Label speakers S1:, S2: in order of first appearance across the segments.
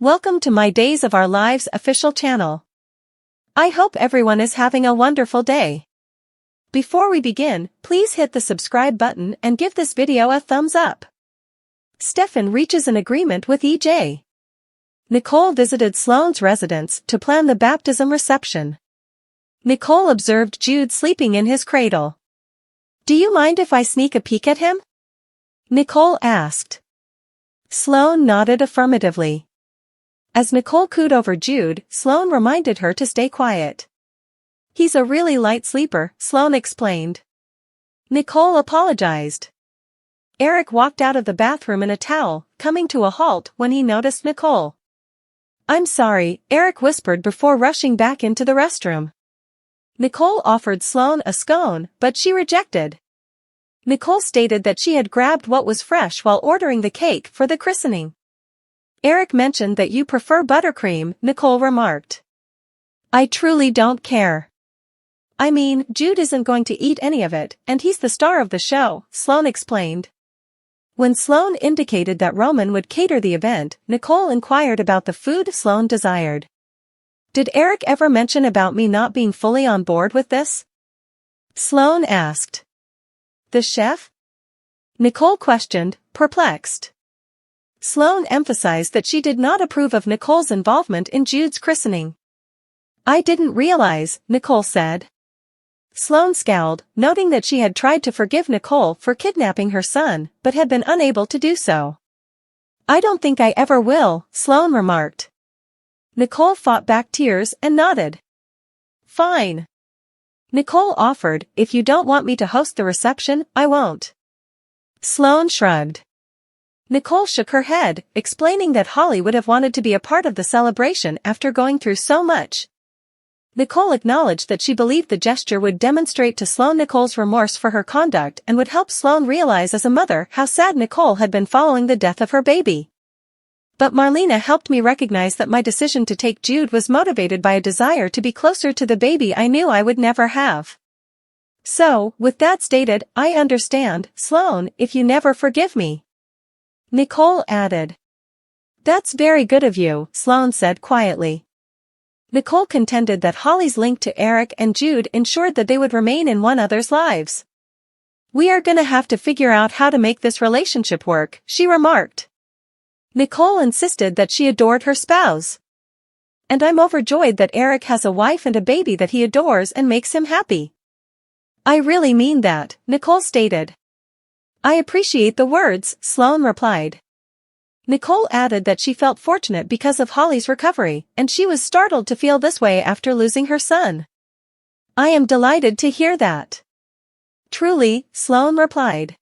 S1: Welcome to my Days of Our Lives official channel. I hope everyone is having a wonderful day. Before we begin, please hit the subscribe button and give this video a thumbs up. Stefan reaches an agreement with E.J. Nicole visited Sloane's residence to plan the baptism reception. Nicole observed Jude sleeping in his cradle. "Do you mind if I sneak a peek at him?" Nicole asked. Sloane nodded affirmatively. As Nicole cooed over Jude, Sloane reminded her to stay quiet. "He's a really light sleeper," Sloane explained. Nicole apologized. Eric walked out of the bathroom in a towel, coming to a halt when he noticed Nicole. "I'm sorry," Eric whispered before rushing back into the restroom. Nicole offered Sloane a scone, but she rejected. Nicole stated that she had grabbed what was fresh while ordering the cake for the christening. "Eric mentioned that you prefer buttercream," Nicole remarked. "I truly don't care. I mean, Jude isn't going to eat any of it, and he's the star of the show," Sloane explained. When Sloane indicated that Roman would cater the event, Nicole inquired about the food Sloane desired. "Did Eric ever mention about me not being fully on board with this?" Sloane asked. "The chef?" Nicole questioned, perplexed. Sloane emphasized that she did not approve of Nicole's involvement in Jude's christening. "I didn't realize," Nicole said. Sloane scowled, noting that she had tried to forgive Nicole for kidnapping her son, but had been unable to do so. "I don't think I ever will," Sloane remarked. Nicole fought back tears and nodded. "Fine." Nicole offered, "If you don't want me to host the reception, I won't." Sloane shrugged. Nicole shook her head, explaining that Holly would have wanted to be a part of the celebration after going through so much. Nicole acknowledged that she believed the gesture would demonstrate to Sloane Nicole's remorse for her conduct and would help Sloane realize as a mother how sad Nicole had been following the death of her baby. "But Marlena helped me recognize that my decision to take Jude was motivated by a desire to be closer to the baby I knew I would never have. So, with that stated, I understand, Sloane, if you never forgive me." Nicole added. "That's very good of you," Sloane said quietly. Nicole contended that Holly's link to Eric and Jude ensured that they would remain in one another's lives. "We are gonna have to figure out how to make this relationship work," she remarked. Nicole insisted that she adored her spouse. "And I'm overjoyed that Eric has a wife and a baby that he adores and makes him happy." "I really mean that," Nicole stated. "I appreciate the words," Sloane replied. Nicole added that she felt fortunate because of Holly's recovery, and she was startled to feel this way after losing her son. "I am delighted to hear that." "Truly," Sloane replied.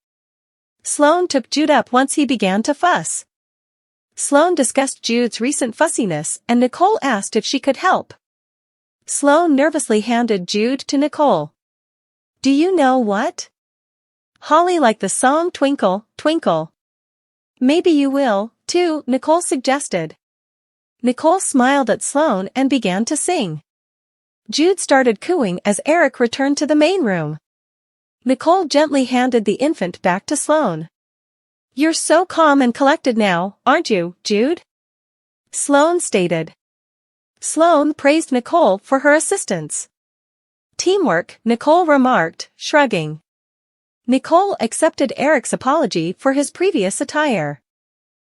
S1: Sloane took Jude up once he began to fuss. Sloane discussed Jude's recent fussiness, and Nicole asked if she could help. Sloane nervously handed Jude to Nicole. "Do you know what? Holly liked the song Twinkle, Twinkle. Maybe you will, too," Nicole suggested. Nicole smiled at Sloane and began to sing. Jude started cooing as Eric returned to the main room. Nicole gently handed the infant back to Sloane. "You're so calm and collected now, aren't you, Jude?" Sloane stated. Sloane praised Nicole for her assistance. "Teamwork," Nicole remarked, shrugging. Nicole accepted Eric's apology for his previous attire.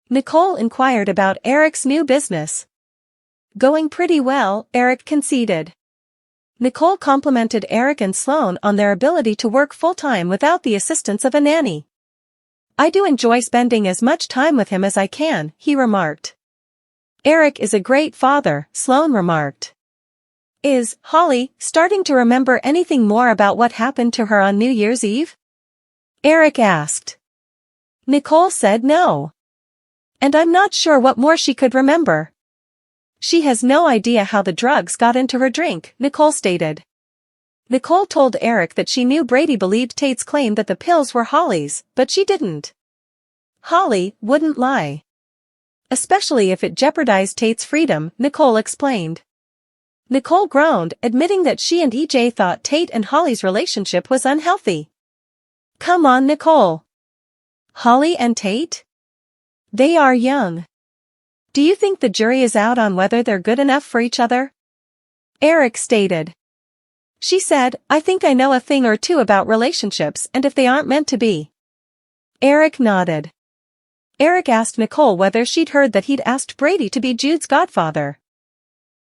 S1: Nicole inquired about Eric's new business. "Going pretty well," Eric conceded. Nicole complimented Eric and Sloane on their ability to work full-time without the assistance of a nanny. "I do enjoy spending as much time with him as I can," he remarked. "Eric is a great father," Sloane remarked. "Is Holly starting to remember anything more about what happened to her on New Year's Eve?" Eric asked. Nicole said no. "And I'm not sure what more she could remember. She has no idea how the drugs got into her drink," Nicole stated. Nicole told Eric that she knew Brady believed Tate's claim that the pills were Holly's, but she didn't. Holly wouldn't lie. Especially if it jeopardized Tate's freedom, Nicole explained. Nicole groaned, admitting that she and E.J. thought Tate and Holly's relationship was unhealthy. "Come on, Nicole. Holly and Tate? They are young. Do you think the jury is out on whether they're good enough for each other? Eric stated. She said, I think I know a thing or two about relationships and if they aren't meant to be. Eric nodded. Eric asked Nicole whether she'd heard that he'd asked Brady to be Jude's godfather.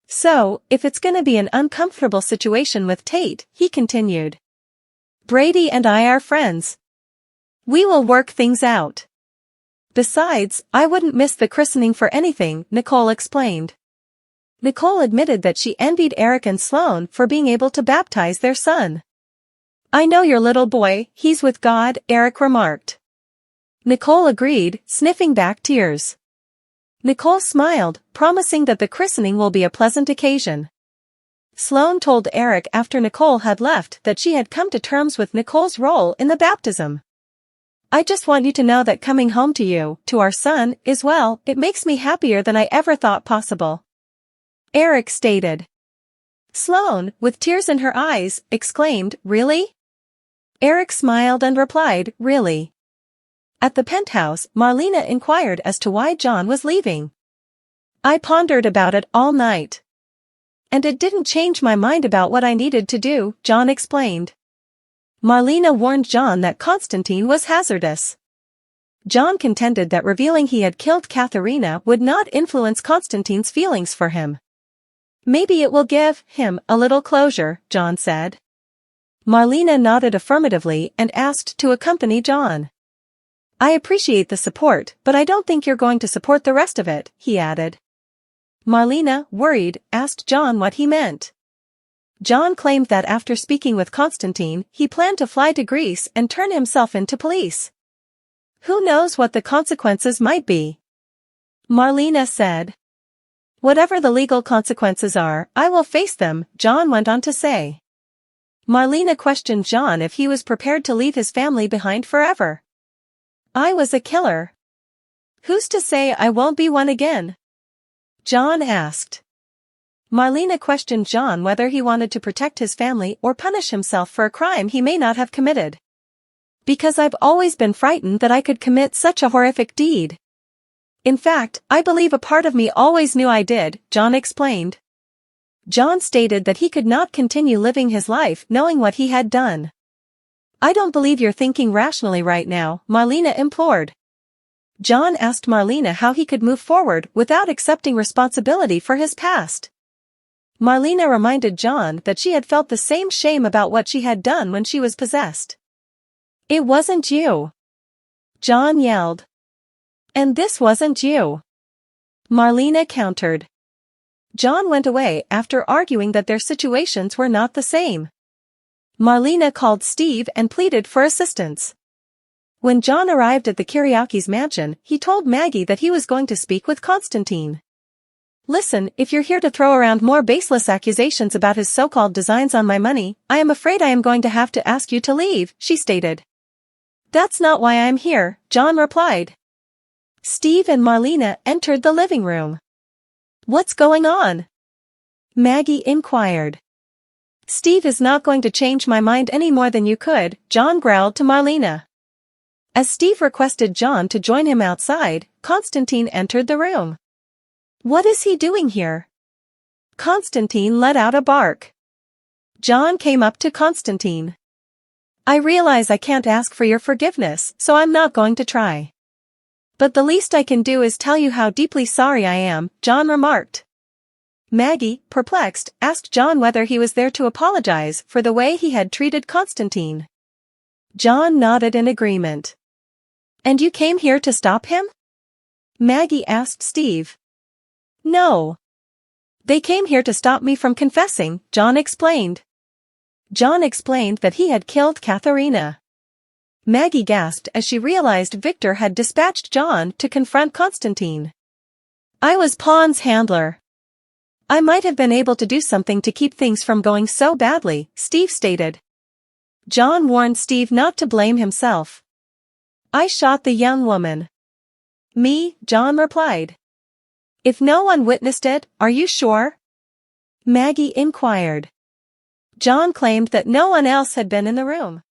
S1: So, if it's gonna be an uncomfortable situation with Tate, he continued. Brady and I are friends. We will work things out. Besides, I wouldn't miss the christening for anything, Nicole explained. Nicole admitted that she envied Eric and Sloane for being able to baptize their son. I know your little boy, he's with God, Eric remarked. Nicole agreed, sniffing back tears. Nicole smiled, promising that the christening will be a pleasant occasion. Sloane told Eric after Nicole had left that she had come to terms with Nicole's role in the baptism. I just want you to know that coming home to you, to our son, is well, it makes me happier than I ever thought possible. Eric stated. Sloane, with tears in her eyes, exclaimed, Really? Eric smiled and replied, Really? At the penthouse, Marlena inquired as to why John was leaving. I pondered about it all night. And it didn't change my mind about what I needed to do, John explained. Marlena warned John that Constantine was hazardous. John contended that revealing he had killed Katharina would not influence Constantine's feelings for him. Maybe it will give him a little closure, John said. Marlena nodded affirmatively and asked to accompany John. I appreciate the support, but I don't think you're going to support the rest of it, he added. Marlena, worried, asked John what he meant. John claimed that after speaking with Constantine, he planned to fly to Greece and turn himself into police. Who knows what the consequences might be? Marlena said. Whatever the legal consequences are, I will face them, John went on to say. Marlena questioned John if he was prepared to leave his family behind forever. I was a killer. Who's to say I won't be one again? John asked. Marlena questioned John whether he wanted to protect his family or punish himself for a crime he may not have committed. Because I've always been frightened that I could commit such a horrific deed. In fact, I believe a part of me always knew I did, John explained. John stated that he could not continue living his life knowing what he had done. I don't believe you're thinking rationally right now, Marlena implored. John asked Marlena how he could move forward without accepting responsibility for his past. Marlena reminded John that she had felt the same shame about what she had done when she was possessed. It wasn't you. John yelled. And this wasn't you. Marlena countered. John went away after arguing that their situations were not the same. Marlena called Steve and pleaded for assistance. When John arrived at the Kiriakis' mansion, he told Maggie that he was going to speak with Constantine. Listen, if you're here to throw around more baseless accusations about his so-called designs on my money, I am afraid I am going to have to ask you to leave, she stated. That's not why I'm here, John replied. Steve and Marlena entered the living room. What's going on? Maggie inquired. Steve is not going to change my mind any more than you could, John growled to Marlena. As Steve requested John to join him outside, Constantine entered the room. What is he doing here? Constantine let out a bark. John came up to Constantine. I realize I can't ask for your forgiveness, so I'm not going to try. But the least I can do is tell you how deeply sorry I am, John remarked. Maggie, perplexed, asked John whether he was there to apologize for the way he had treated Constantine. John nodded in agreement. And you came here to stop him? Maggie asked Steve. No. They came here to stop me from confessing, John explained. John explained that he had killed Katharina. Maggie gasped as she realized Victor had dispatched John to confront Constantine. I was Pawn's handler. I might have been able to do something to keep things from going so badly, Steve stated. John warned Steve not to blame himself. I shot the young woman. Me, John replied. If no one witnessed it, are you sure? Maggie inquired. John claimed that no one else had been in the room.